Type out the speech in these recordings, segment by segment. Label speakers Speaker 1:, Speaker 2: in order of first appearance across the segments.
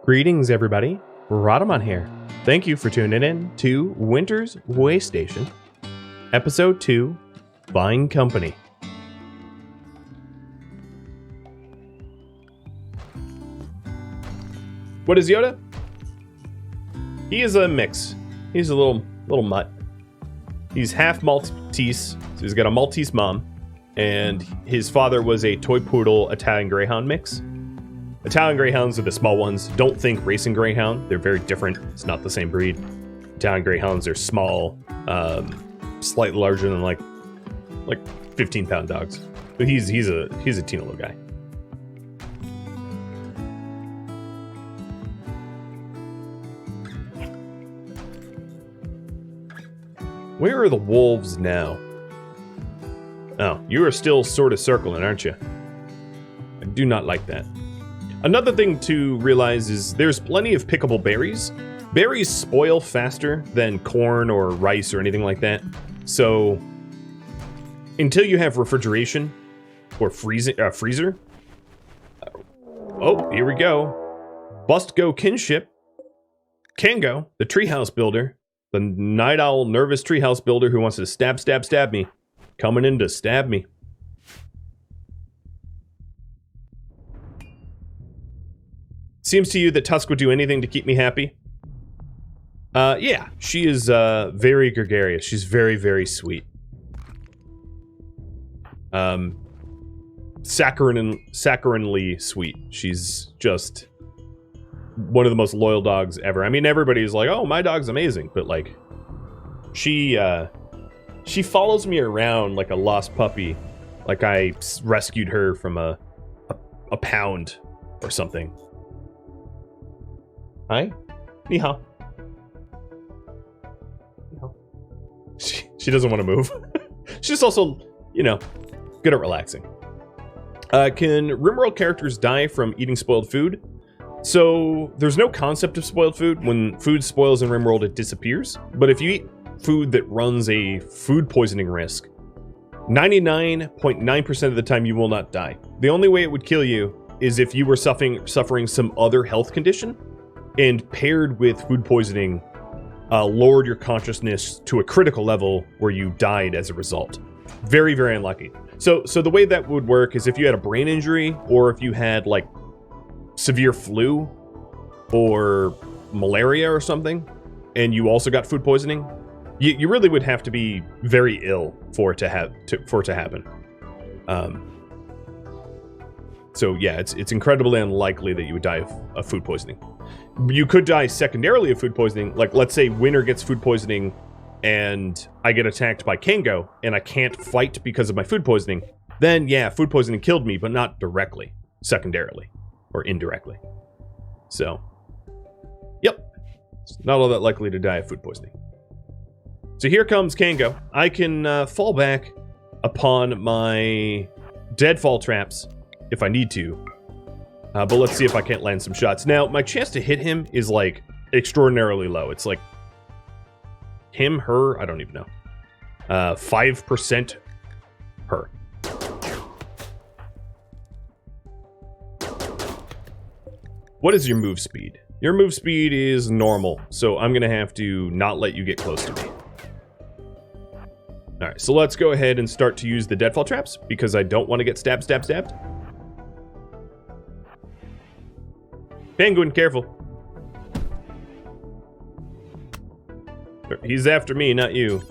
Speaker 1: Greetings, everybody. Rhadamant here. Thank you for tuning in to Winter's Waystation, Episode 2, Fine Company. What is Yoda? He is a mix. He's a little mutt. He's half Maltese, so he's got a Maltese mom, and his father was a toy poodle Italian Greyhound mix. Italian Greyhounds are the small ones. Don't think racing Greyhound. They're very different. It's not the same breed. Italian Greyhounds are small, slightly larger than like 15-pound dogs. But he's a teeny little guy. Where are the wolves now? Oh, you are still sort of circling, aren't you? I do not like that. Another thing to realize is there's plenty of pickable berries. Berries spoil faster than corn or rice or anything like that. So until you have refrigeration or freezer. Oh, here we go. Bust go kinship. Kango, the treehouse builder. The night owl nervous treehouse builder who wants to stab me. Coming in to stab me. Seems to you that Tusk would do anything to keep me happy? Yeah, she is very gregarious. She's very, very sweet. Saccharinely sweet. She's just one of the most loyal dogs ever. I mean, everybody's like, oh, my dog's amazing. But, like, she follows me around like a lost puppy. Like I rescued her from a pound or something. Hi. Ni hao. She doesn't want to move. She's also, you know, good at relaxing. Can RimWorld characters die from eating spoiled food? So, there's no concept of spoiled food. When food spoils in RimWorld, it disappears. But if you eat food that runs a food poisoning risk, 99.9% of the time you will not die. The only way it would kill you is if you were suffering some other health condition, and paired with food poisoning, lowered your consciousness to a critical level where you died as a result. Very, very unlucky. So the way that would work is if you had a brain injury, or if you had, like, severe flu, or malaria or something, and you also got food poisoning, you really would have to be very ill for it to happen. So yeah, it's incredibly unlikely that you would die of food poisoning. You could die secondarily of food poisoning. Like, let's say Winter gets food poisoning and I get attacked by Kango and I can't fight because of my food poisoning. Then, yeah, food poisoning killed me, but not directly, secondarily, or indirectly. So, yep, it's not all that likely to die of food poisoning. So here comes Kango. I can fall back upon my deadfall traps if I need to. But let's see if I can't land some shots. Now, my chance to hit him is, like, extraordinarily low. It's like him, her, I don't even know. 5% her. What is your move speed? Your move speed is normal, so I'm going to have to not let you get close to me. Alright, so let's go ahead and start to use the deadfall traps, because I don't want to get stabbed. Penguin, careful. He's after me, not you.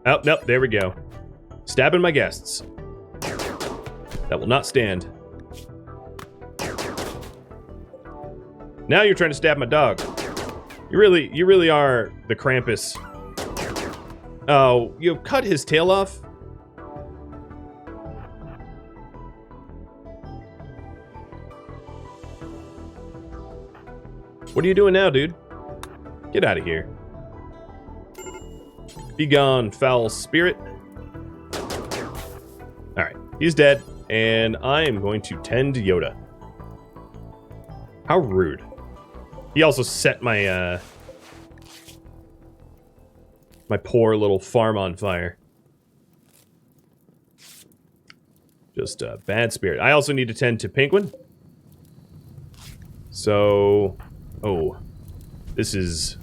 Speaker 1: Oh, nope, there we go. Stabbing my guests. That will not stand. Now you're trying to stab my dog. You really are the Krampus. Oh, you cut his tail off? What are you doing now, dude? Get out of here. Be gone, foul spirit. Alright, he's dead, and I am going to tend Yoda. How rude. He also set my, my poor little farm on fire. Just a bad spirit. I also need to tend to Penguin. So, oh, this is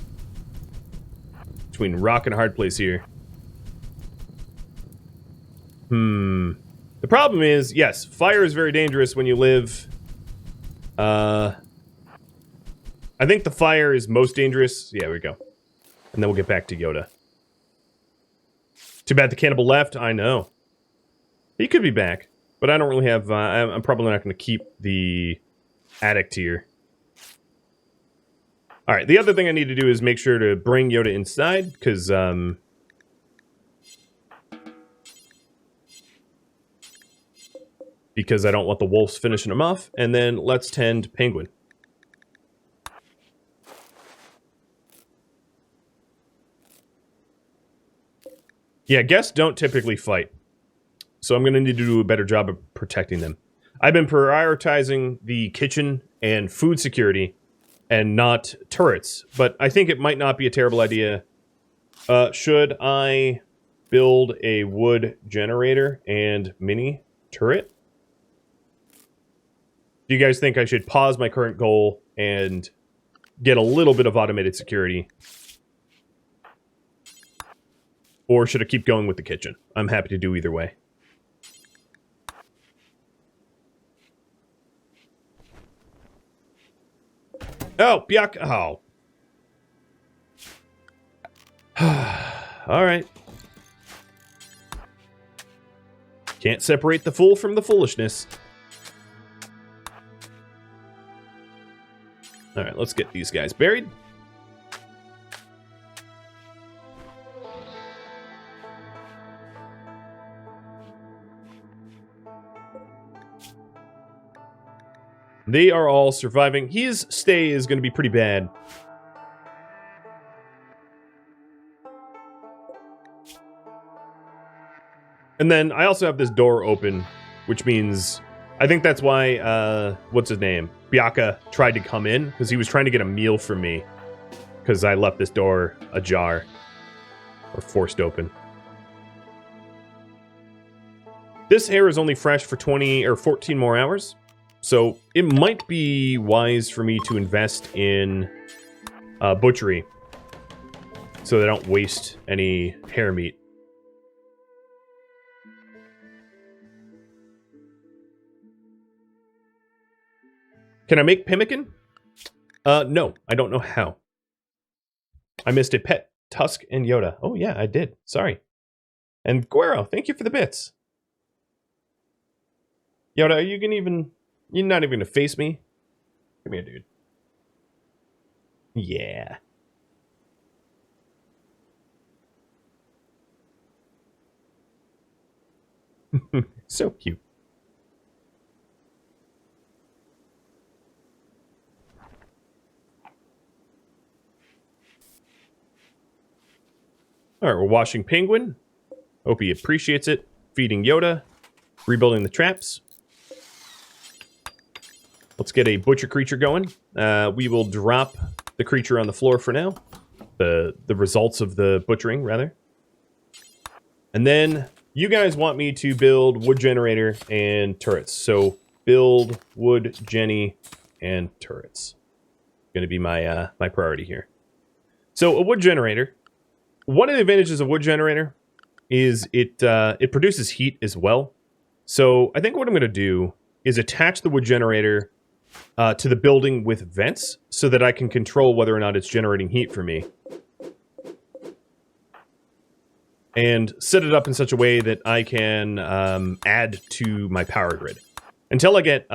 Speaker 1: between rock and a hard place here. The problem is, yes, fire is very dangerous when you live. I think the fire is most dangerous. Yeah, we go. And then we'll get back to Yoda. Too bad the cannibal left. I know. He could be back, but I don't really have... I'm probably not going to keep the addict here. Alright, the other thing I need to do is make sure to bring Yoda inside, because... because I don't want the wolves finishing him off. And then let's tend Penguin. Yeah, guests don't typically fight. So I'm going to need to do a better job of protecting them. I've been prioritizing the kitchen and food security and not turrets. But I think it might not be a terrible idea. Should I build a wood generator and mini turret? Do you guys think I should pause my current goal and get a little bit of automated security? Or should I keep going with the kitchen? I'm happy to do either way. Oh, Biak. Oh. Alright. Can't separate the fool from the foolishness. Alright, let's get these guys buried. They are all surviving. His stay is going to be pretty bad. And then I also have this door open, which means... I think that's why, what's his name? Biaka tried to come in, because he was trying to get a meal from me. Because I left this door ajar. Or forced open. This hair is only fresh for 20 or 14 more hours. So it might be wise for me to invest in butchery. So they don't waste any hair meat. Can I make pemmican? No, I don't know how. I missed a pet, Tusk and Yoda. Oh yeah, I did. Sorry. And Guero, thank you for the bits. Yoda, are you gonna even... You're not even gonna face me? Come here, dude. Yeah. So cute. Alright, we're washing Penguin. Hope he appreciates it. Feeding Yoda. Rebuilding the traps. Let's get a butcher creature going. We will drop the creature on the floor for now. The results of the butchering, rather. And then you guys want me to build wood generator and turrets. So build wood, Jenny, and turrets. Going to be my my priority here. So a wood generator. One of the advantages of wood generator is it produces heat as well. So I think what I'm going to do is attach the wood generator to the building with vents so that I can control whether or not it's generating heat for me. And set it up in such a way that I can add to my power grid. Until I get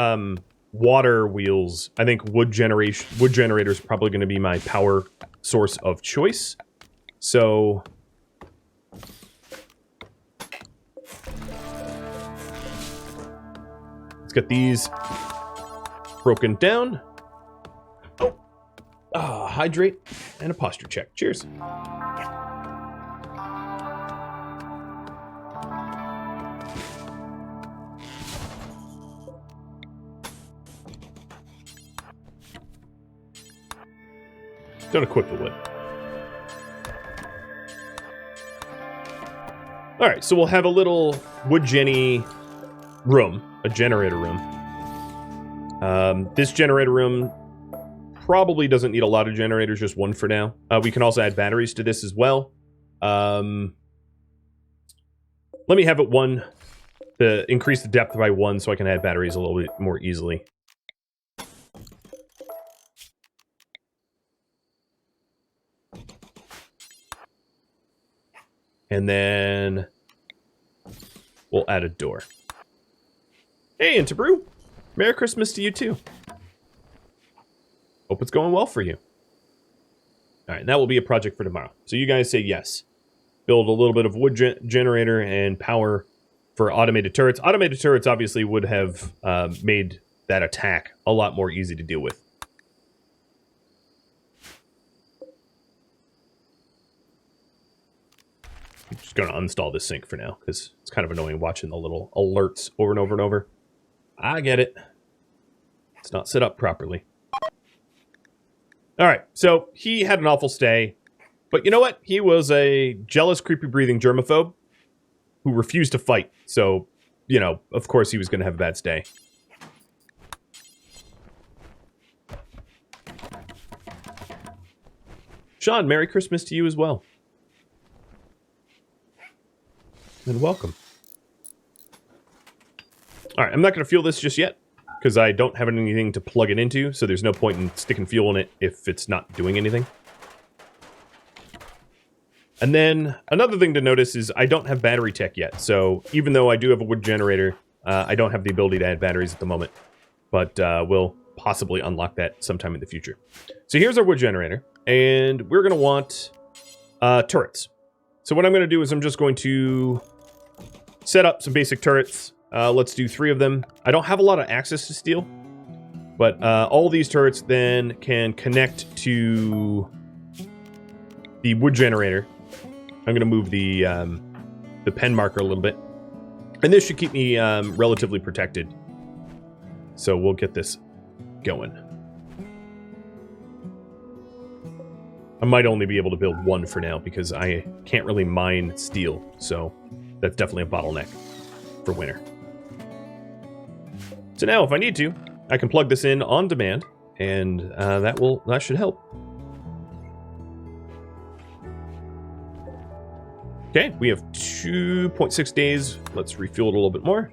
Speaker 1: water wheels, I think wood generator is probably going to be my power source of choice. So let's get these broken down. Oh, hydrate and a posture check. Cheers. Don't equip the wood. Alright, so we'll have a little wood Jenny room, a generator room. This generator room probably doesn't need a lot of generators, just one for now. We can also add batteries to this as well. Let me have it 1 to increase the depth by 1 so I can add batteries a little bit more easily. And then we'll add a door. Hey, Interbrew! Merry Christmas to you too. Hope it's going well for you. Alright, that will be a project for tomorrow. So you guys say yes. Build a little bit of wood generator and power for automated turrets. Automated turrets obviously would have made that attack a lot more easy to deal with. I'm just going to uninstall this sync for now, because it's kind of annoying watching the little alerts over and over and over. I get it. It's not set up properly. Alright, so he had an awful stay. But you know what? He was a jealous, creepy-breathing germaphobe who refused to fight. So, you know, of course he was going to have a bad stay. Sean, Merry Christmas to you as well. And welcome. Alright, I'm not going to fuel this just yet, because I don't have anything to plug it into, so there's no point in sticking fuel in it if it's not doing anything. And then, another thing to notice is I don't have battery tech yet, so even though I do have a wood generator, I don't have the ability to add batteries at the moment. But we'll possibly unlock that sometime in the future. So here's our wood generator, and we're going to want turrets. So what I'm going to do is I'm just going to set up some basic turrets. Let's do 3 of them. I don't have a lot of access to steel, but all these turrets then can connect to the wood generator. I'm going to move the pen marker a little bit, and this should keep me relatively protected. So we'll get this going. I might only be able to build 1 for now because I can't really mine steel, so that's definitely a bottleneck for winter. So now, if I need to, I can plug this in on demand, and that should help. Okay, we have 2.6 days. Let's refuel it a little bit more.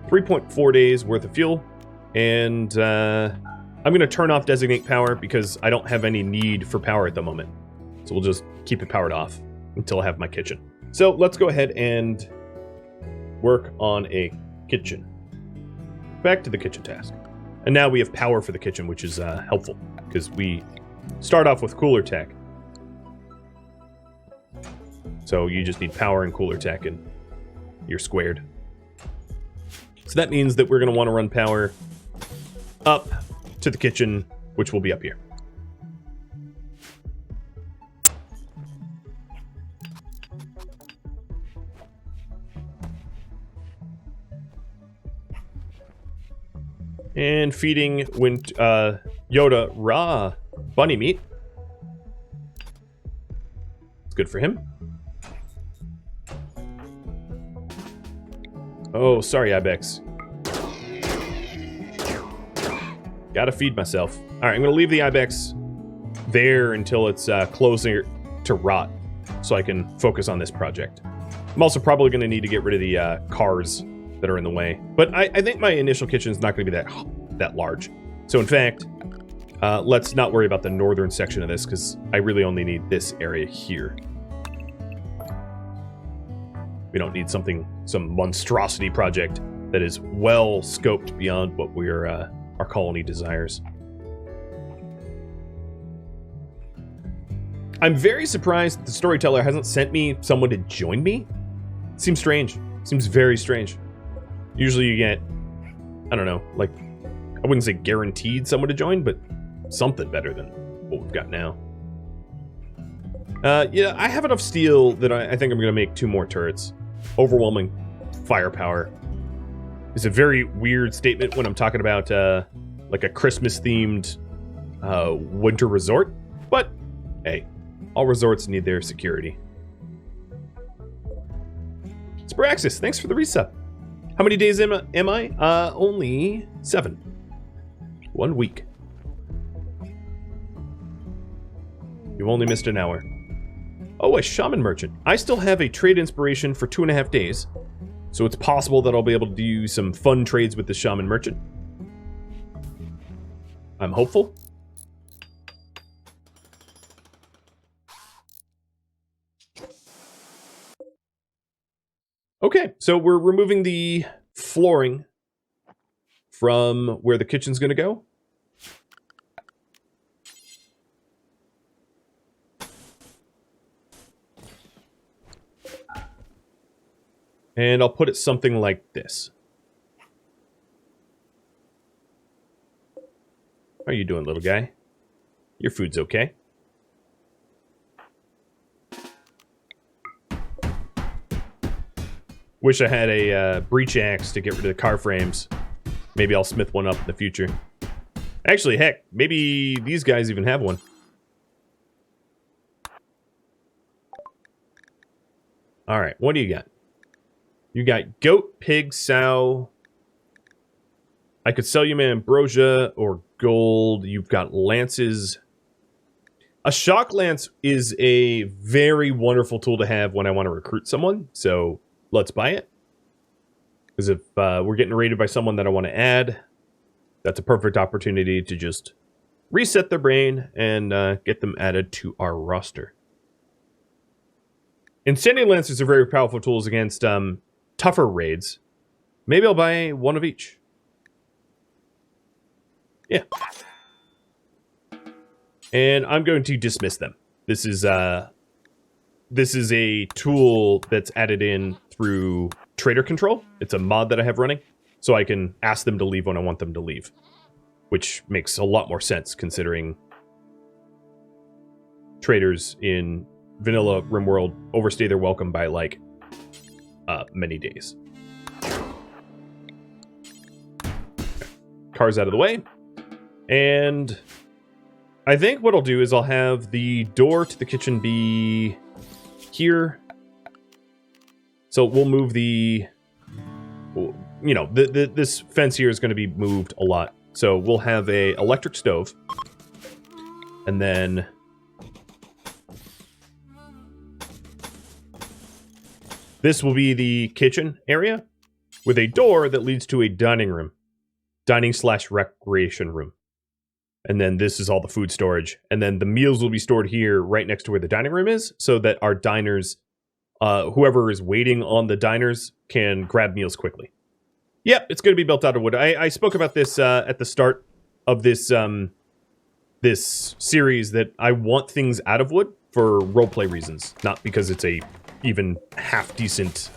Speaker 1: 3.4 days worth of fuel, and I'm going to turn off designate power because I don't have any need for power at the moment. So we'll just keep it powered off until I have my kitchen. So let's go ahead and work on a kitchen. Back to the kitchen task. And now we have power for the kitchen, which is helpful because we start off with cooler tech. So you just need power and cooler tech and you're squared. So that means that we're going to want to run power up to the kitchen, which will be up here. And feeding Yoda raw bunny meat. It's good for him. Oh, sorry, Ibex. Gotta feed myself. Alright, I'm gonna leave the Ibex there until it's closer to rot, so I can focus on this project. I'm also probably gonna need to get rid of the cars that are in the way. But I think my initial kitchen is not gonna be that large. So in fact, let's not worry about the northern section of this, because I really only need this area here. We don't need some monstrosity project that is well scoped beyond what our colony desires. I'm very surprised that the storyteller hasn't sent me someone to join me. Seems strange. Seems very strange. Usually you get, I don't know, like, I wouldn't say guaranteed someone to join, but something better than what we've got now. Yeah, I have enough steel that I think I'm going to make 2 more turrets. Overwhelming firepower. It's a very weird statement when I'm talking about, like a Christmas-themed winter resort. But, hey, all resorts need their security. Spraxis, thanks for the resub. How many days am I? Only 7. 1 week. You've only missed an hour. Oh, a Shaman merchant. I still have a trade inspiration for 2.5 days. So it's possible that I'll be able to do some fun trades with the Shaman merchant. I'm hopeful. Okay, so we're removing the flooring from where the kitchen's going to go. And I'll put it something like this. How are you doing, little guy? Your food's okay. Wish I had a breach axe to get rid of the car frames. Maybe I'll smith one up in the future. Actually, heck, maybe these guys even have one. Alright, what do you got? You got goat, pig, sow. I could sell you my ambrosia or gold. You've got lances. A shock lance is a very wonderful tool to have when I want to recruit someone. So let's buy it. Because if we're getting raided by someone that I want to add, that's a perfect opportunity to just reset their brain and get them added to our roster. Insanity lancers are very powerful tools against tougher raids. Maybe I'll buy one of each. Yeah. And I'm going to dismiss them. This is a tool that's added in through trader control. It's a mod that I have running, so I can ask them to leave when I want them to leave, which makes a lot more sense considering traders in vanilla RimWorld overstay their welcome by like many days. Car's out of the way. And I think what I'll do is I'll have the door to the kitchen be here. So we'll move the, you know, this fence here is going to be moved a lot. So we'll have a electric stove. And then this will be the kitchen area with a door that leads to a dining room. Dining/recreation room. And then this is all the food storage. And then the meals will be stored here right next to where the dining room is so that our diners, whoever is waiting on the diners, can grab meals quickly. Yep, it's going to be built out of wood. I spoke about this at the start of this this series that I want things out of wood for roleplay reasons, not because it's a even half decent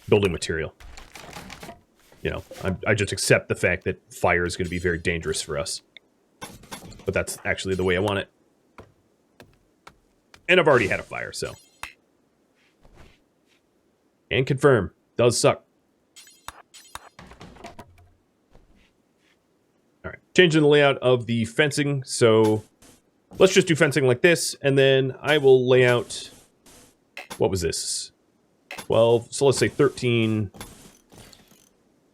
Speaker 1: building material. You know, I just accept the fact that fire is going to be very dangerous for us. But that's actually the way I want it. And I've already had a fire, so. And confirm. Does suck. Alright, changing the layout of the fencing. So, let's just do fencing like this. And then I will lay out... What was this? 12. So let's say 13...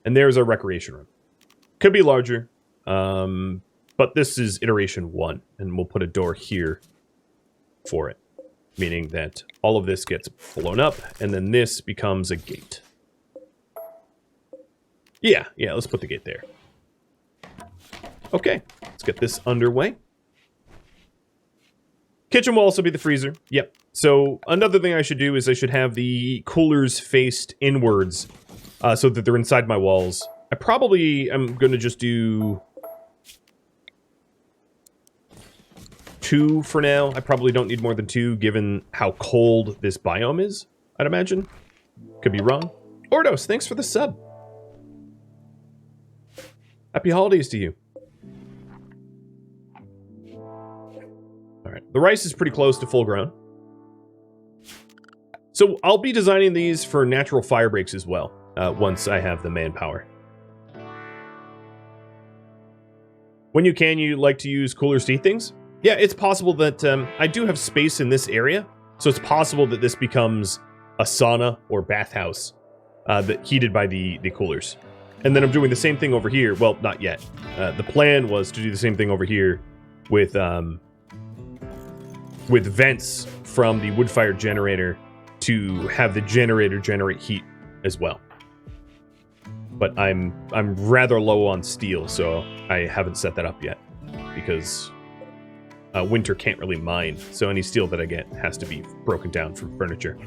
Speaker 1: And there's our recreation room. Could be larger, but this is iteration 1, and we'll put a door here for it, meaning that all of this gets blown up, and then this becomes a gate. Yeah, let's put the gate there. Okay, let's get this underway. Kitchen will also be the freezer. Yep. So another thing I should do is I should have the coolers faced inwards, so that they're inside my walls. I probably am going to just do 2 for now. I probably don't need more than 2, given how cold this biome is, I'd imagine. Could be wrong. Ordos, thanks for the sub. Happy holidays to you. Alright, the rice is pretty close to full grown. So I'll be designing these for natural fire breaks as well. Once I have the manpower. When you can, you like to use coolers to heat things? Yeah, it's possible that I do have space in this area, so it's possible that this becomes a sauna or bathhouse that heated by the coolers. And then I'm doing the same thing over here. Well, not yet. The plan was to do the same thing over here with with vents from the wood-fired generator to have the generator generate heat as well. But I'm rather low on steel, so I haven't set that up yet because winter can't really mine. So any steel that I get has to be broken down for furniture.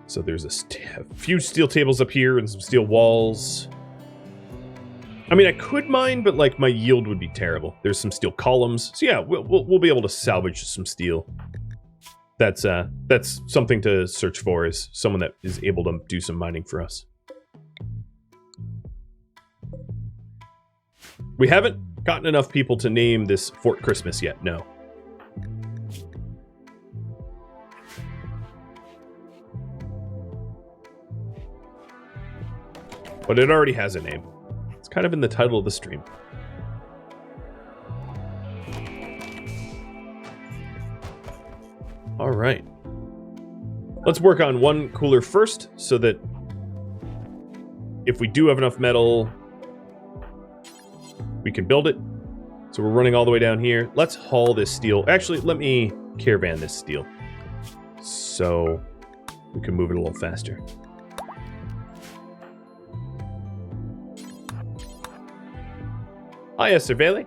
Speaker 1: So there's a few steel tables up here and some steel walls. I mean, I could mine, but like my yield would be terrible. There's some steel columns, so yeah, we'll be able to salvage some steel. That's something to search for, is someone that is able to do some mining for us. We haven't gotten enough people to name this Fort Christmas yet. No. But it already has a name. It's kind of in the title of the stream. All right. Let's work on one cooler first, so that if we do have enough metal, we can build it. So we're running all the way down here. Let's haul this steel. Actually, let me caravan this steel so we can move it a little faster. Hiya, Cervele.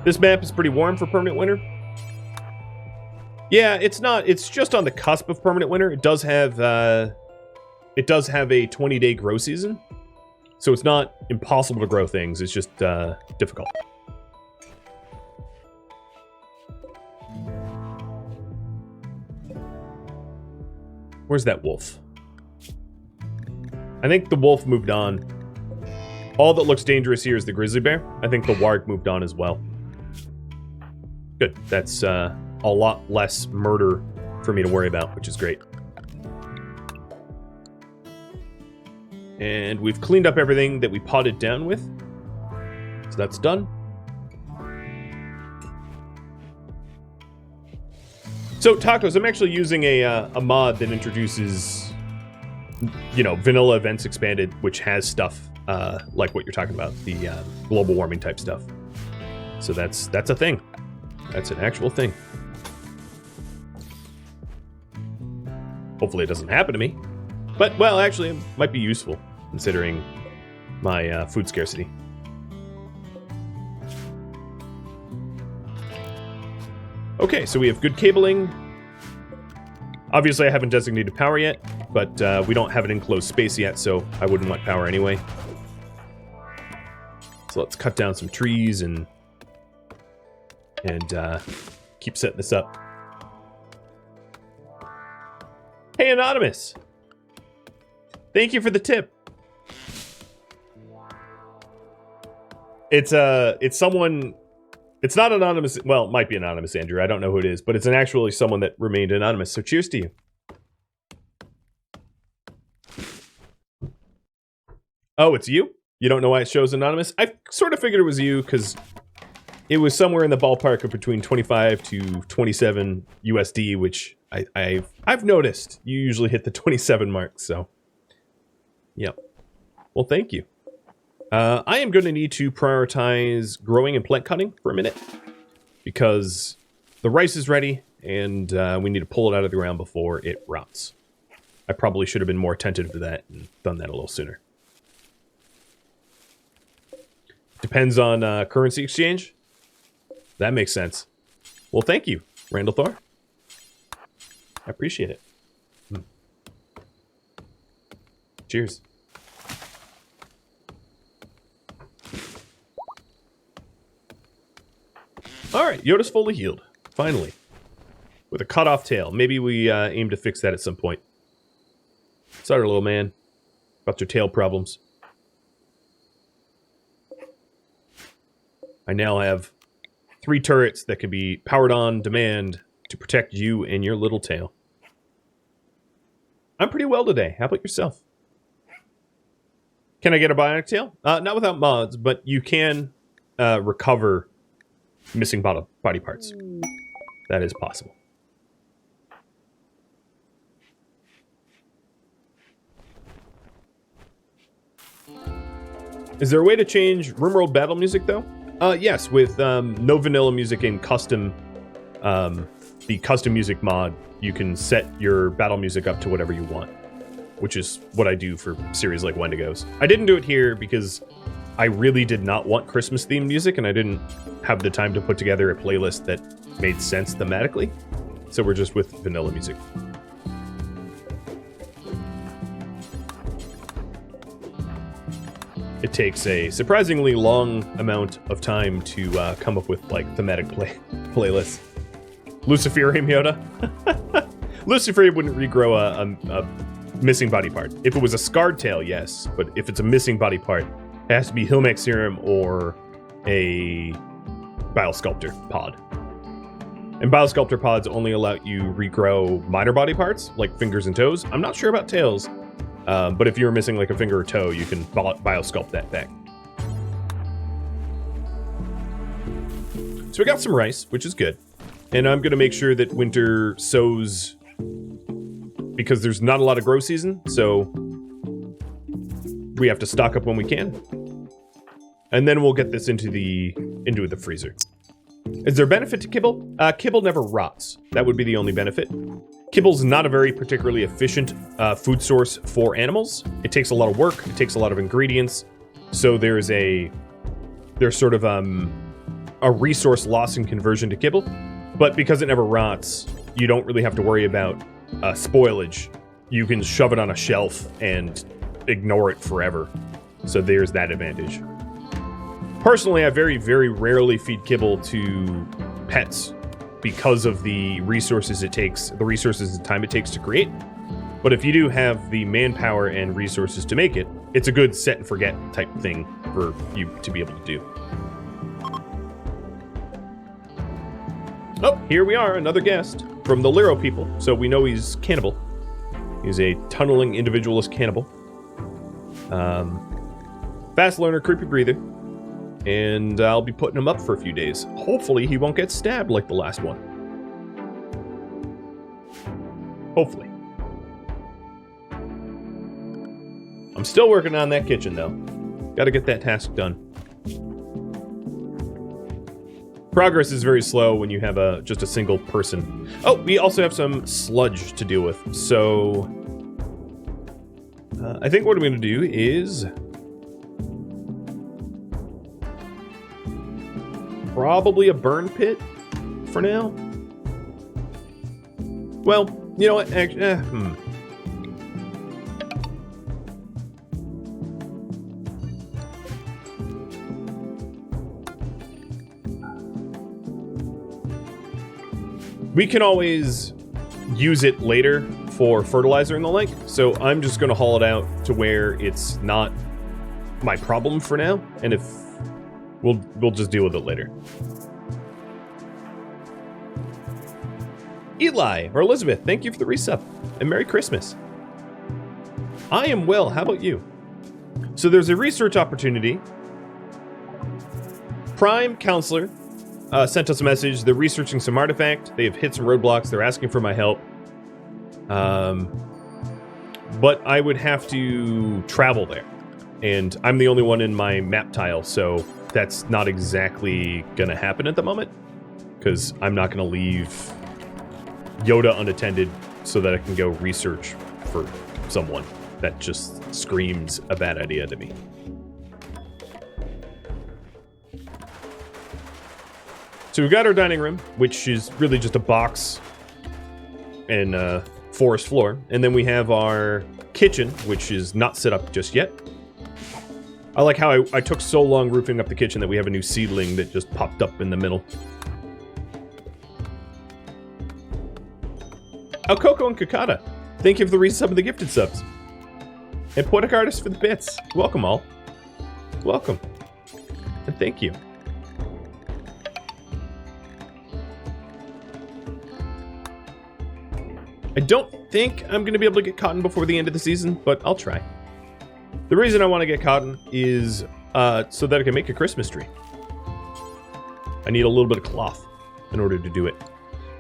Speaker 1: This map is pretty warm for permanent winter. Yeah, it's not. It's just on the cusp of permanent winter. It does have a 20-day grow season, so it's not impossible to grow things. It's just difficult. Where's that wolf? I think the wolf moved on. All that looks dangerous here is the grizzly bear. I think the warg moved on as well. Good. That's a lot less murder for me to worry about, which is great. And we've cleaned up everything that we potted down with. So that's done. So, tacos, I'm actually using a mod that introduces, you know, vanilla events expanded, which has stuff like what you're talking about, the global warming type stuff. So that's a thing. That's an actual thing. Hopefully it doesn't happen to me. But, well, actually, it might be useful, considering my food scarcity. Okay, so we have good cabling. Obviously, I haven't designated power yet, but we don't have an enclosed space yet, so I wouldn't want power anyway. So let's cut down some trees and keep setting this up. Hey, Anonymous! Thank you for the tip. It's someone. It's not anonymous. Well, it might be anonymous, Andrew. I don't know who it is, but it's actually someone that remained anonymous. So cheers to you. Oh, it's you? You don't know why it shows anonymous? I sort of figured it was you because it was somewhere in the ballpark of between 25 to 27 USD, which I've noticed. You usually hit the 27 mark, so yep. Well, thank you. I am going to need to prioritize growing and plant cutting for a minute because the rice is ready and we need to pull it out of the ground before it rots. I probably should have been more attentive to that and done that a little sooner. Depends on currency exchange. That makes sense. Well, thank you, Randall Thor. I appreciate it. Cheers. Alright, Yoda's fully healed. Finally. With a cut-off tail. Maybe we aim to fix that at some point. Sorry, little man. About your tail problems. I now have 3 turrets that can be powered on demand to protect you and your little tail. I'm pretty well today. How about yourself? Can I get a bionic tail? Not without mods, but you can recover missing body parts. That is possible. Is there a way to change RimWorld battle music, though? Yes, with no vanilla music and custom, the custom music mod, you can set your battle music up to whatever you want, which is what I do for series like Wendigos. I didn't do it here because I really did not want Christmas-themed music, and I didn't have the time to put together a playlist that made sense thematically, so we're just with vanilla music. It takes a surprisingly long amount of time to come up with like thematic playlists. Luciferium Yoda? Luciferium wouldn't regrow a missing body part. If it was a scarred tail, yes, but if it's a missing body part, it has to be Hilmax Serum or a Biosculptor pod. And Biosculptor pods only allow you regrow minor body parts, like fingers and toes. I'm not sure about tails. But if you're missing like a finger or toe, you can biosculpt that back. So we got some rice, which is good. And I'm going to make sure that winter sows, because there's not a lot of grow season, so we have to stock up when we can. And then we'll get this into the freezer. Is there a benefit to kibble? Kibble never rots. That would be the only benefit. Kibble's not a very particularly efficient food source for animals. It takes a lot of work. It takes a lot of ingredients. So there's sort of a resource loss in conversion to kibble. But because it never rots, you don't really have to worry about spoilage. You can shove it on a shelf and ignore it forever. So there's that advantage. Personally, I very, very rarely feed kibble to pets because of the resources it takes, the resources and time it takes to create. But if you do have the manpower and resources to make it, it's a good set and forget type thing for you to be able to do. Oh, here we are, another guest from the Liro people. So we know he's cannibal. He's a tunneling individualist cannibal. Fast learner, creepy breather. And I'll be putting him up for a few days. Hopefully he won't get stabbed like the last one. Hopefully. I'm still working on that kitchen, though. Gotta get that task done. Progress is very slow when you have just a single person. Oh, we also have some sludge to deal with. So I think what I'm going to do is probably a burn pit for now. Well, you know what? We can always use it later for fertilizer and the like, so I'm just going to haul it out to where it's not my problem for now, and if we'll just deal with it later. Eli, or Elizabeth, thank you for the resub, and Merry Christmas. I am well, how about you? So there's a research opportunity. Prime Counselor sent us a message. They're researching some artifact. They have hit some roadblocks. They're asking for my help. But I would have to travel there. And I'm the only one in my map tile, so that's not exactly going to happen at the moment. Because I'm not going to leave Yoda unattended so that I can go research for someone. That just screams a bad idea to me. So we've got our dining room, which is really just a box and forest floor. And then we have our kitchen, which is not set up just yet. I like how I took so long roofing up the kitchen that we have a new seedling that just popped up in the middle. Oh, Coco and Kakata, thank you for the resub of the gifted subs. And Poetic Artist for the bits. Welcome all. Welcome. And thank you. I don't think I'm going to be able to get cotton before the end of the season, but I'll try. The reason I want to get cotton is so that I can make a Christmas tree. I need a little bit of cloth in order to do it.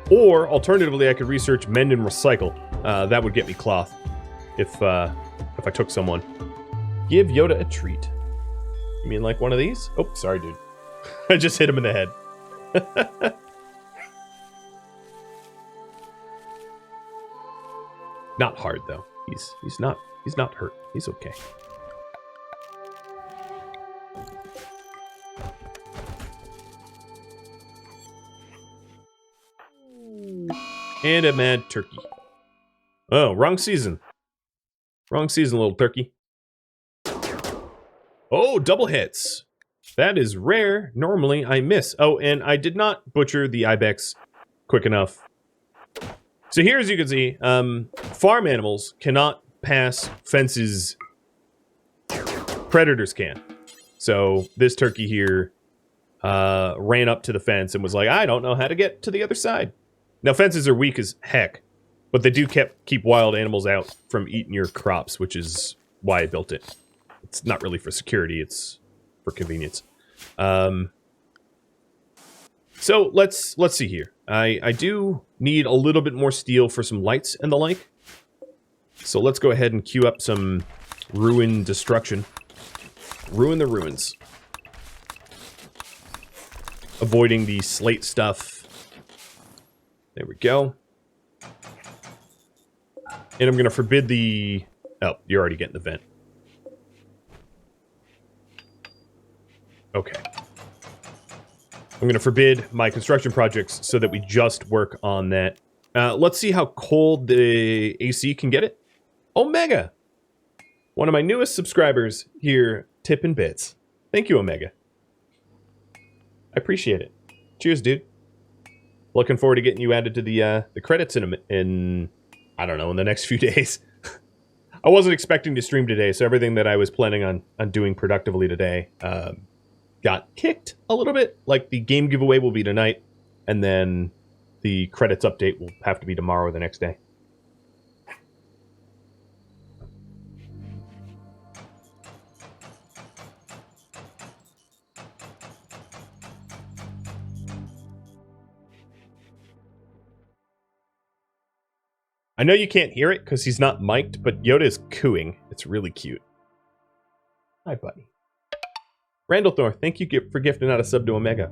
Speaker 1: Or, alternatively, I could research mend and recycle. That would get me cloth if I took someone. Give Yoda a treat. You mean like one of these? Oh, sorry, dude. I just hit him in the head. Not hard though. He's not hurt. He's okay. And a mad turkey. Oh, wrong season. Wrong season, little turkey. Oh, double hits. That is rare. Normally, I miss. Oh, and I did not butcher the ibex quick enough. So here, as you can see, farm animals cannot pass fences. Predators can. So this turkey here ran up to the fence and was like, I don't know how to get to the other side. Now, fences are weak as heck, but they do keep wild animals out from eating your crops, which is why I built it. It's not really for security, it's for convenience. So let's see here. I do need a little bit more steel for some lights and the like. So let's go ahead and queue up some ruin destruction. Ruin the ruins. Avoiding the slate stuff. There we go. And I'm going to forbid the... Oh, you're already getting the vent. Okay. I'm going to forbid my construction projects so that we just work on that. Let's see how cold the AC can get it. Omega! One of my newest subscribers here, tipping bits. Thank you, Omega. I appreciate it. Cheers, dude. Looking forward to getting you added to the credits in I don't know, in the next few days. I wasn't expecting to stream today, so everything that I was planning on doing productively today got kicked a little bit. Like, the game giveaway will be tonight, and then the credits update will have to be tomorrow or the next day. I know you can't hear it because he's not mic'd, but Yoda is cooing. It's really cute. Hi, buddy. Randall Thor, thank you for gifting out a sub to Omega.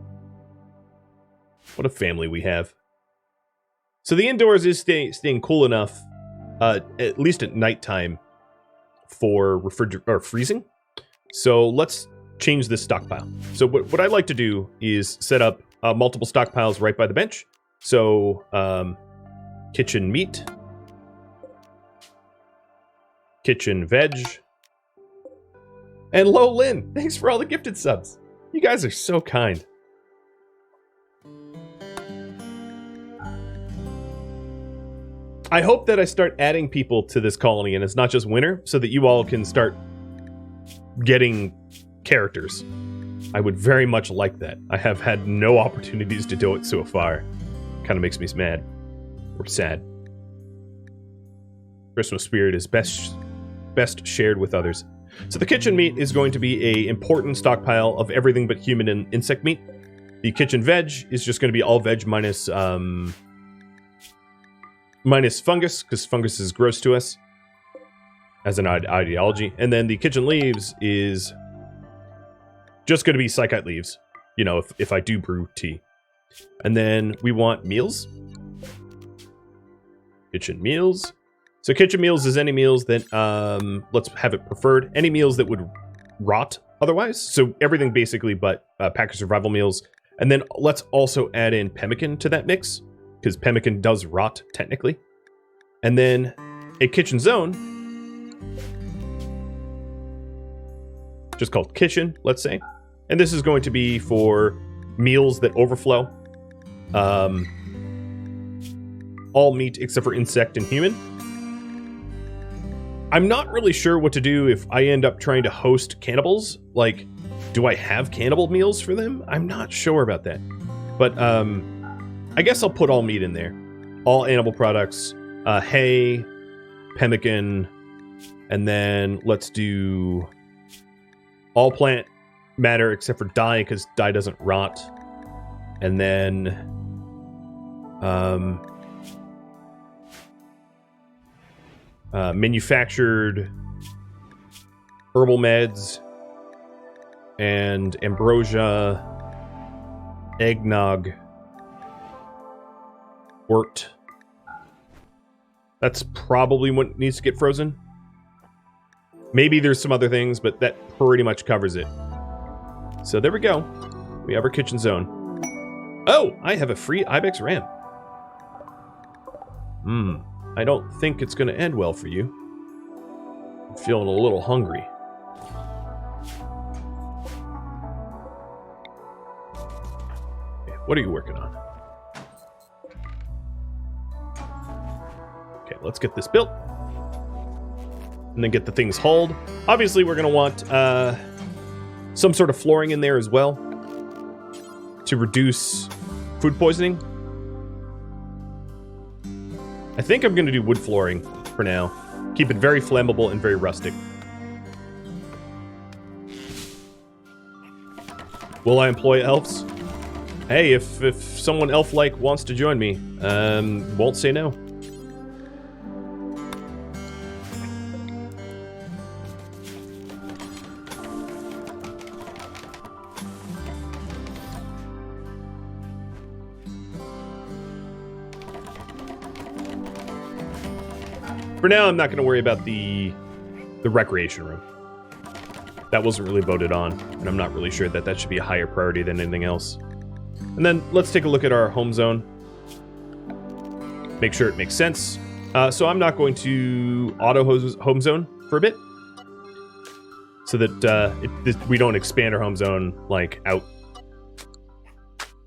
Speaker 1: What a family we have. So the indoors is staying cool enough, at least at nighttime, for freezing. So let's change this stockpile. So what I'd like to do is set up multiple stockpiles right by the bench. So kitchen meat. Kitchen veg. And Lo Lin, thanks for all the gifted subs. You guys are so kind. I hope that I start adding people to this colony and it's not just winter, so that you all can start getting characters. I would very much like that. I have had no opportunities to do it so far. Kind of makes me mad. Or sad. Christmas spirit is best shared with others. So the kitchen meat is going to be an important stockpile of everything but human and insect meat. The kitchen veg is just going to be all veg minus fungus, because fungus is gross to us as an ideology. And then the kitchen leaves is just going to be psychite leaves, you know, if I do brew tea. And then we want meals. Kitchen meals. So kitchen meals is any meals that, let's have it preferred, any meals that would rot otherwise. So everything basically but pack of survival meals. And then let's also add in pemmican to that mix, because pemmican does rot technically. And then a kitchen zone, just called kitchen, let's say. And this is going to be for meals that overflow. All meat except for insect and human. I'm not really sure what to do if I end up trying to host cannibals. Like, do I have cannibal meals for them? I'm not sure about that. But I guess I'll put all meat in there. All animal products, hay, pemmican, and then let's do all plant matter except for dye, because dye doesn't rot. And then manufactured herbal meds, and ambrosia, eggnog, wort. That's probably what needs to get frozen. Maybe there's some other things, but that pretty much covers it. So there we go. We have our kitchen zone. Oh, I have a free Ibex ram. I don't think it's going to end well for you. I'm feeling a little hungry. Okay, what are you working on? Okay, let's get this built. And then get the things hauled. Obviously, we're going to want some sort of flooring in there as well to reduce food poisoning. I think I'm going to do wood flooring for now. Keep it very flammable and very rustic. Will I employ elves? Hey, if someone elf-like wants to join me, won't say no. For now, I'm not going to worry about the recreation room. That wasn't really voted on, and I'm not really sure that that should be a higher priority than anything else. And then let's take a look at our home zone. Make sure it makes sense. So I'm not going to auto home zone for a bit, so that we don't expand our home zone like out,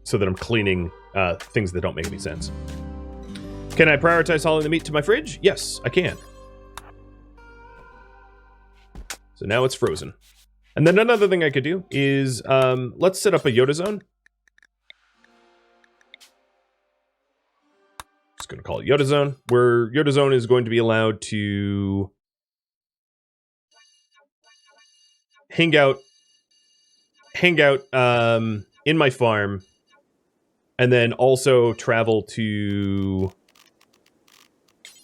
Speaker 1: so that I'm cleaning things that don't make any sense. Can I prioritize hauling the meat to my fridge? Yes, I can. So now it's frozen. And then another thing I could do is, let's set up a Yoda zone. Just going to call it Yoda zone, where Yoda zone is going to be allowed to hang out in my farm, and then also travel to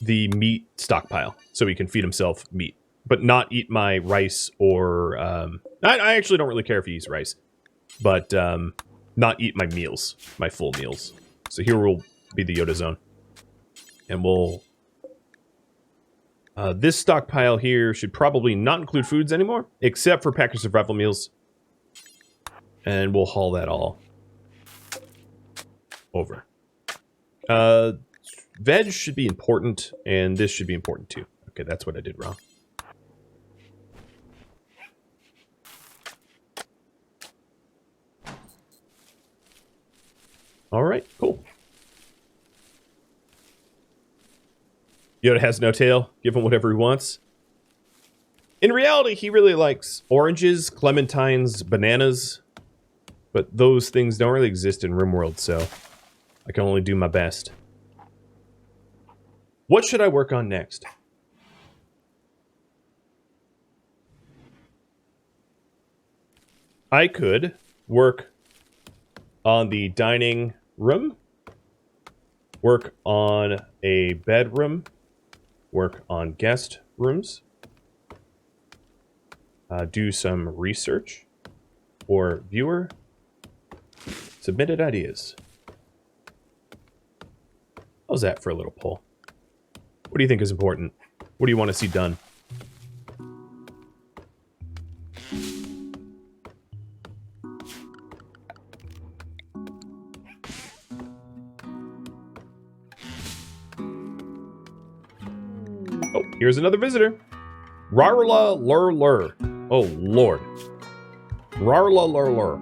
Speaker 1: the meat stockpile, so he can feed himself meat, but not eat my rice or... I actually don't really care if he eats rice, but not eat my meals, my full meals. So here will be the Yoda zone. And we'll... this stockpile here should probably not include foods anymore, except for packaged survival meals. And we'll haul that all over. Veg should be important, and this should be important too. Okay, that's what I did wrong. Alright, cool. Yoda has no tail. Give him whatever he wants. In reality, he really likes oranges, clementines, bananas. But those things don't really exist in RimWorld, so I can only do my best. What should I work on next? I could work on the dining room, work on a bedroom, work on guest rooms, do some research or viewer submitted ideas. How's that for a little poll? What do you think is important? What do you want to see done? Oh, here's another visitor. Rarla Lur Lur. Oh, Lord. Rarla Lur Lur.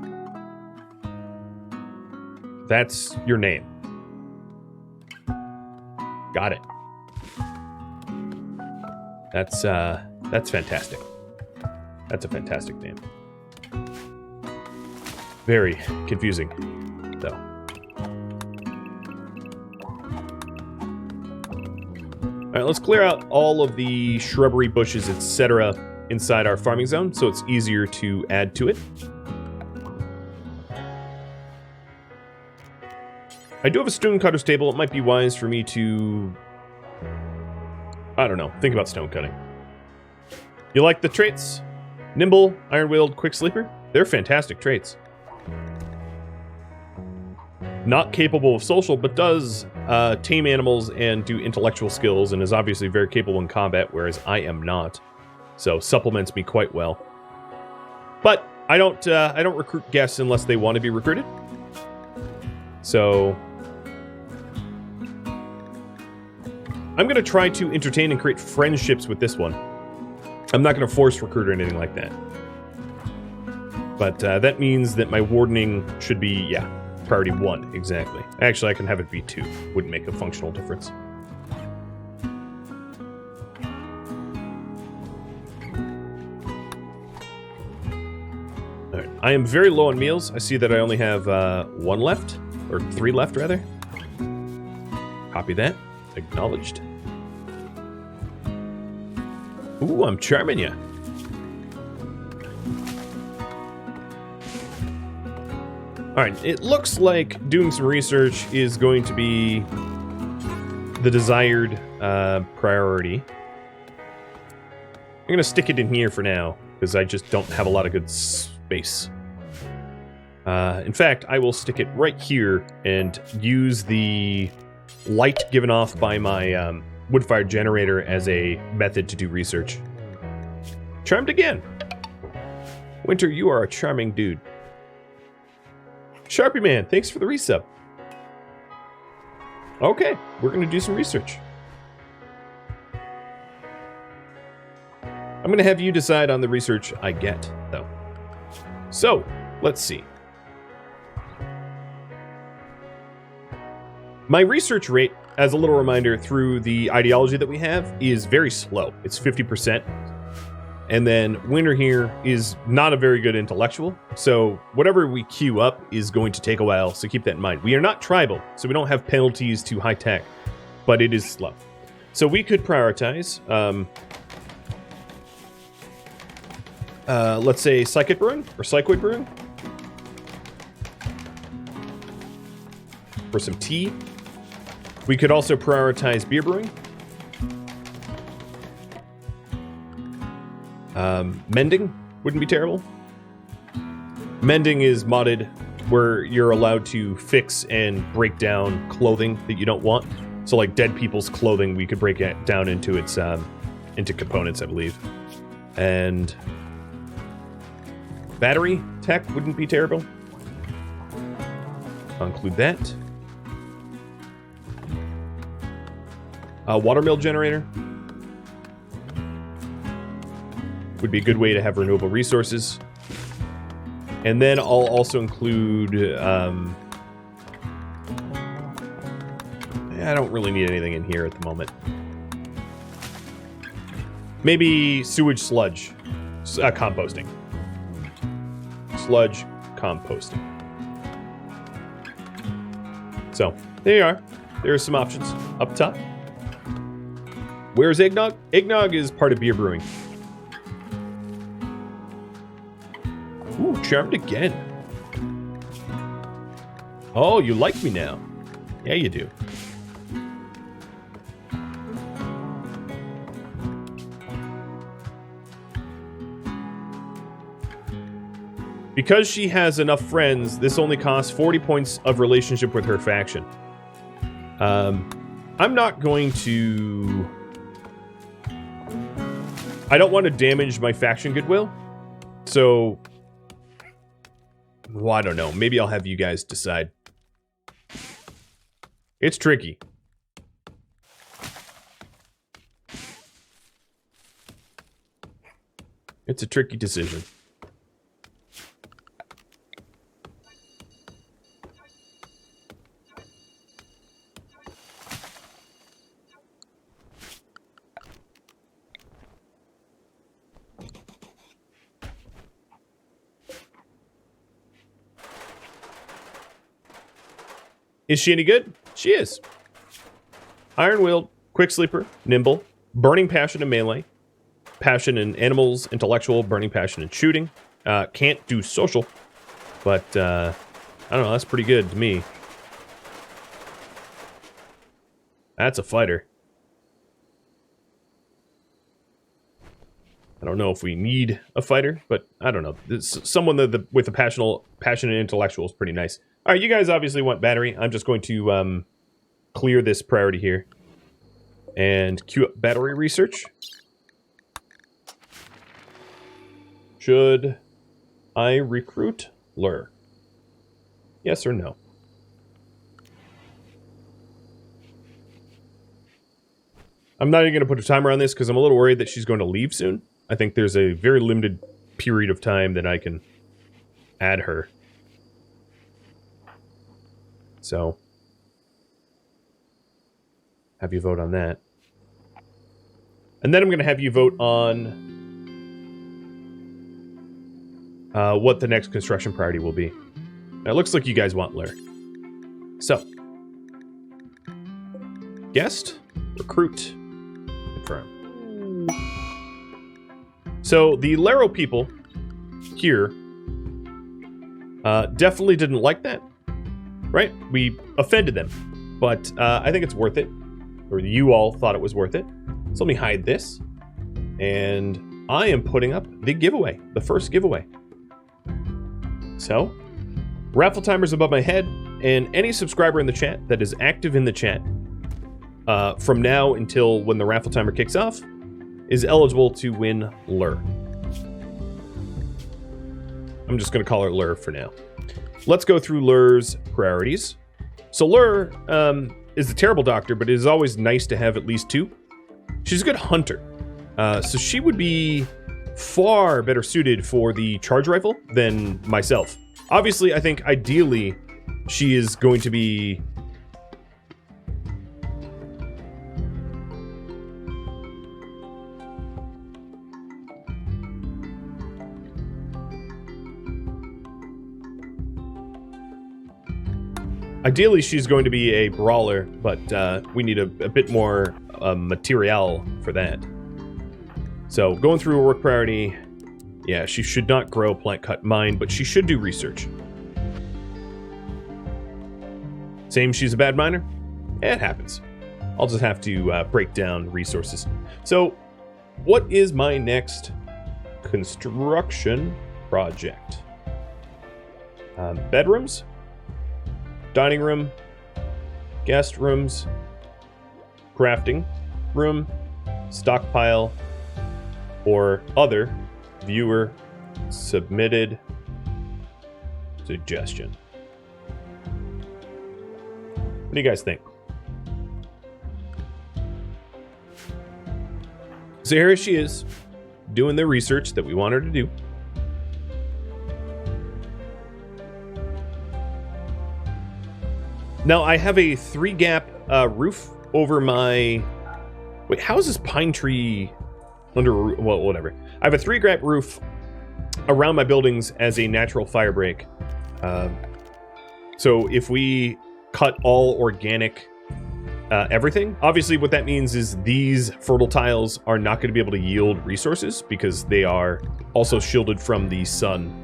Speaker 1: That's your name. Got it. That's fantastic. That's a fantastic name. Very confusing, though. All right, let's clear out all of the shrubbery, bushes, etc. inside our farming zone, so it's easier to add to it. I do have a stonecutter's table. It might be wise for me to... I don't know. Think about stone cutting. You like the traits? Nimble, iron-willed, quick sleeper? They're fantastic traits. Not capable of social, but does tame animals and do intellectual skills, and is obviously very capable in combat, whereas I am not. So supplements me quite well. But I don't recruit guests unless they want to be recruited. So I'm going to try to entertain and create friendships with this one. I'm not going to force recruit or anything like that. But that means that my wardening should be, yeah, priority 1, exactly. Actually, I can have it be 2. Wouldn't make a functional difference. Alright, I am very low on meals. I see that I only have 1 left, or 3 left, rather. Copy that. Acknowledged. Ooh, I'm charming ya. Alright, it looks like doing some research is going to be the desired priority. I'm going to stick it in here for now, because I just don't have a lot of good space. In fact, I will stick it right here and use the light given off by my wood-fired generator as a method to do research. Charmed again! Winter, you are a charming dude. Sharpie Man, thanks for the resub. Okay, we're going to do some research. I'm going to have you decide on the research I get, though. So, let's see. My research rate, as a little reminder, through the ideology that we have, is very slow. It's 50%. And then Winter here is not a very good intellectual, so whatever we queue up is going to take a while, so keep that in mind. We are not tribal, so we don't have penalties to high tech, but it is slow. So we could prioritize, let's say Psychic Brewing, or Psychoid Brewing. For some tea. We could also prioritize Beer Brewing. Mending wouldn't be terrible. Mending is modded where you're allowed to fix and break down clothing that you don't want. So like dead people's clothing, we could break it down into its into components, I believe. And battery tech wouldn't be terrible. I'll include that. Watermill generator would be a good way to have renewable resources. And then I'll also include, I don't really need anything in here at the moment. Maybe sewage sludge, composting. Sludge composting. So, there you are. There are some options up top. Where's eggnog? Eggnog is part of beer brewing. Ooh, charmed again. Oh, you like me now. Yeah, you do. Because she has enough friends, this only costs 40 points of relationship with her faction. I'm not going to... I don't want to damage my faction goodwill, so... Well, I don't know. Maybe I'll have you guys decide. It's tricky. It's a tricky decision. Is she any good? She is. Iron-willed, quick sleeper, nimble, burning passion in melee, passion in animals, intellectual, burning passion in shooting. Can't do social, but I don't know, that's pretty good to me. That's a fighter. I don't know if we need a fighter, but I don't know. Someone with a passionate intellectual is pretty nice. All right, you guys obviously want battery. I'm just going to clear this priority here and queue up battery research. Should I recruit Lur? Yes or no? I'm not even going to put a timer on this because I'm a little worried that she's going to leave soon. I think there's a very limited period of time that I can add her. So, have you vote on that. And then I'm going to have you vote on what the next construction priority will be. Now, it looks like you guys want Lur. So, guest, recruit, confirm. So, the Laro people here definitely didn't like that, right? We offended them, but I think it's worth it, or you all thought it was worth it. So let me hide this, and I am putting up the giveaway, the first giveaway. So, raffle timer's above my head, and any subscriber in the chat that is active in the chat from now until when the raffle timer kicks off is eligible to win Lur. I'm just going to call her Lur for now. Let's go through Lur's priorities. So Lur is the terrible doctor, but it is always nice to have at least two. She's a good hunter. So she would be far better suited for the charge rifle than myself. Obviously, I think ideally she is going to be... Ideally, she's going to be a brawler, but we need a bit more material for that. So, going through a work priority, yeah, she should not grow, plant, cut, mine, but she should do research. Same, she's a bad miner? It happens. I'll just have to break down resources. So, what is my next construction project? Bedrooms? Dining room, guest rooms, crafting room, stockpile, or other viewer submitted suggestion. What do you guys think? So here she is, doing the research that we want her to do. Now, I have a 3-gap roof over my... Wait, how is this pine tree under... Well, whatever. I have a 3-gap roof around my buildings as a natural fire break. So if we cut all organic everything, obviously what that means is these fertile tiles are not going to be able to yield resources because they are also shielded from the sun.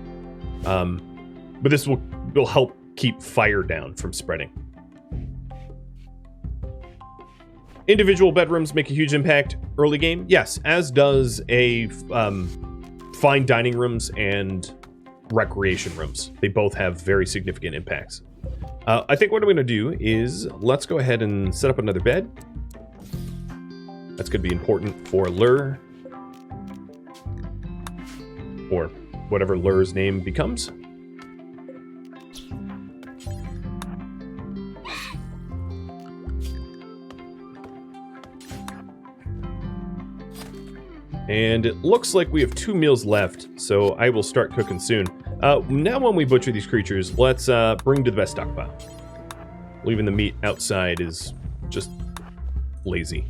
Speaker 1: But this will help keep fire down from spreading. Individual bedrooms make a huge impact early game. Yes, as does a fine dining rooms and recreation rooms. They both have very significant impacts. I think what I'm going to do is let's go ahead and set up another bed. That's going to be important for Lur, or whatever Lur's name becomes. And it looks like we have 2 meals left, so I will start cooking soon. Now when we butcher these creatures, let's bring to the best stockpile. Leaving the meat outside is just lazy.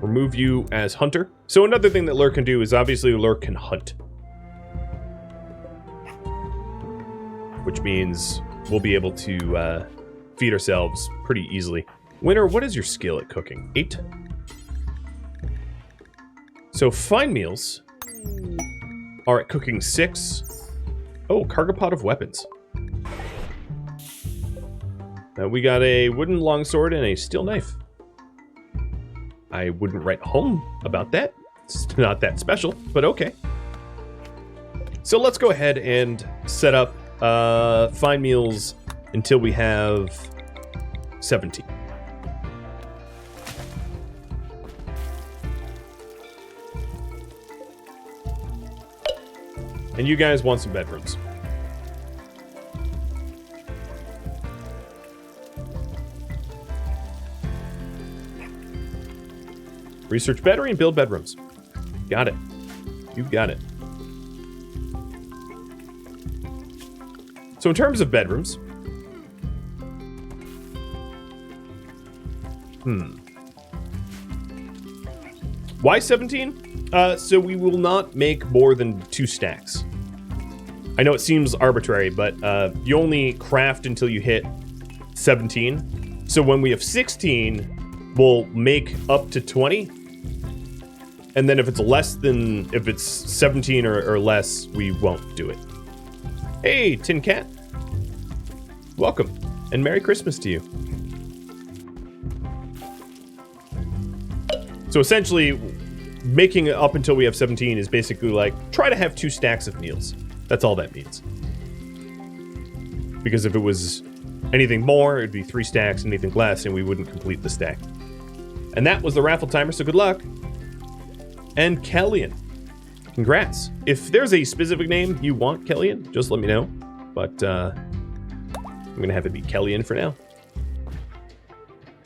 Speaker 1: Remove you as hunter. So another thing that Lur can do is obviously Lur can hunt. Which means we'll be able to feed ourselves pretty easily. Winter, what is your skill at cooking? 8? So fine meals are at cooking 6. Oh, cargo pot of weapons. We got a wooden longsword and a steel knife. I wouldn't write home about that. It's not that special, but okay. So let's go ahead and set up fine meals until we have 17. And you guys want some bedrooms. Research battery and build bedrooms. Got it. You got it. So in terms of bedrooms, why 17? So we will not make more than 2 stacks. I know it seems arbitrary, but you only craft until you hit 17. So when we have 16, we'll make up to 20. And then if it's 17 or less, we won't do it. Hey, Tin Cat. Welcome, and Merry Christmas to you. So essentially, making it up until we have 17 is basically like, try to have 2 stacks of meals. That's all that means. Because if it was anything more, it'd be 3 stacks, anything less, and we wouldn't complete the stack. And that was the raffle timer, so good luck. And Kellyan, congrats. If there's a specific name you want, Kellyan, just let me know. But I'm gonna have it be Kellyan for now.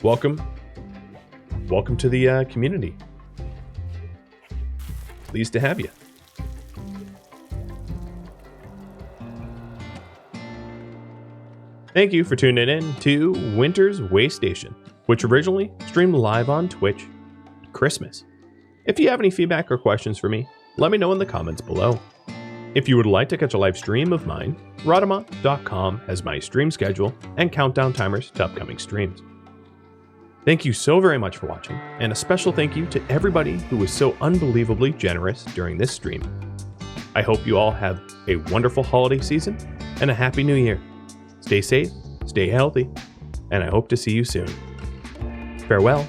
Speaker 1: Welcome to the community. Pleased to have you. Thank you for tuning in to Winter's Waystation, which originally streamed live on Twitch at Christmas. If you have any feedback or questions for me, let me know in the comments below. If you would like to catch a live stream of mine, Rhadamant.com has my stream schedule and countdown timers to upcoming streams. Thank you so very much for watching, and a special thank you to everybody who was so unbelievably generous during this stream. I hope you all have a wonderful holiday season and a happy new year. Stay safe, stay healthy, and I hope to see you soon. Farewell.